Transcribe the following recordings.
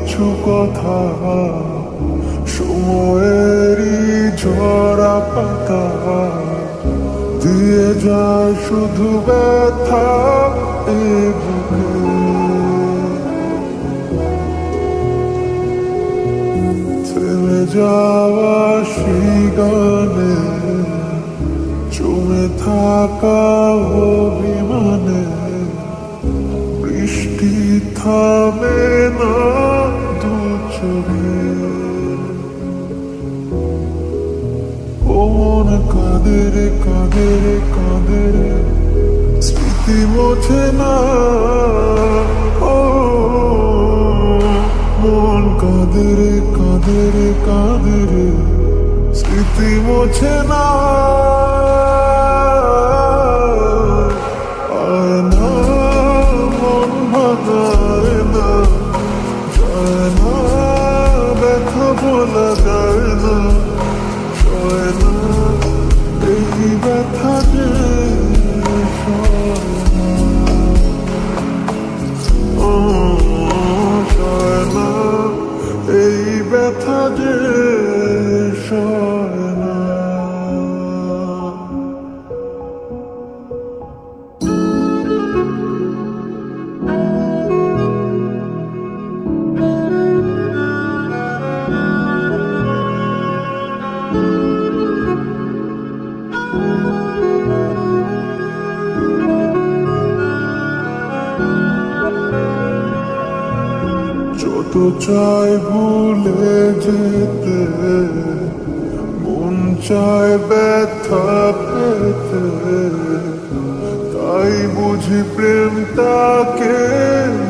কিছু কথা সময়েরই ঝরা পাতা দিয়ে যায় শুধু ব্যথা এ বুকে। থেমে যাওয়া সেই গানে জমে থাকা অভিমানে বৃষ্টি থামে না দু চোখে। ও মন কাঁদে রে কাঁদে রে কাঁদে রে, স্মৃতি মোছে না। ও মন কাঁদে রে কাঁদে রে কাঁদে রে, স্মৃতি মোছে না। আয় না মন ভাঙায় না, যায় না ব্যথা বলা যায় না, সয় না এই ব্যথা যে সয় না। ও সয় না এই ব্যথা যে সয় না। যত চাই ভুলে যেতে, মন চায় ব্যথা পেতে, তাই বুঝি প্রেম তাকে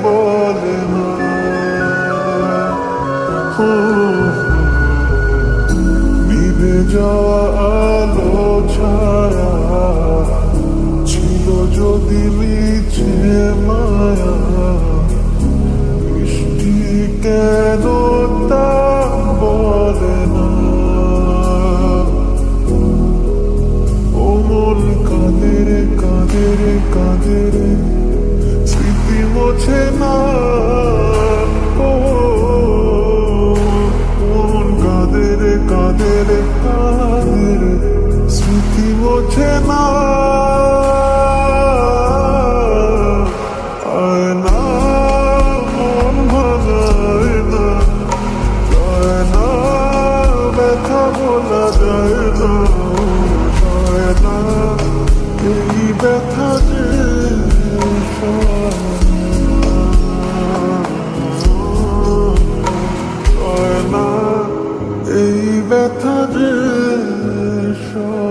বলে না। নিভে যাওয়া আলো ছায়া ছিল যদি মিছে মায়া, কেন তা বলে না। ও মন কাঁদে রে কাঁদে রে কাঁদে রে, স্মৃতি মোছে না। ও মন কাঁদে রে কাঁদে রে কাঁদে রে, স্মৃতি মোছে না। আয় না মন ভাঙায় না, যায় না ব্যথা বলা যায় না, সয় না এই ব্যথা যে সয় না এই ব্যথা যে সয়।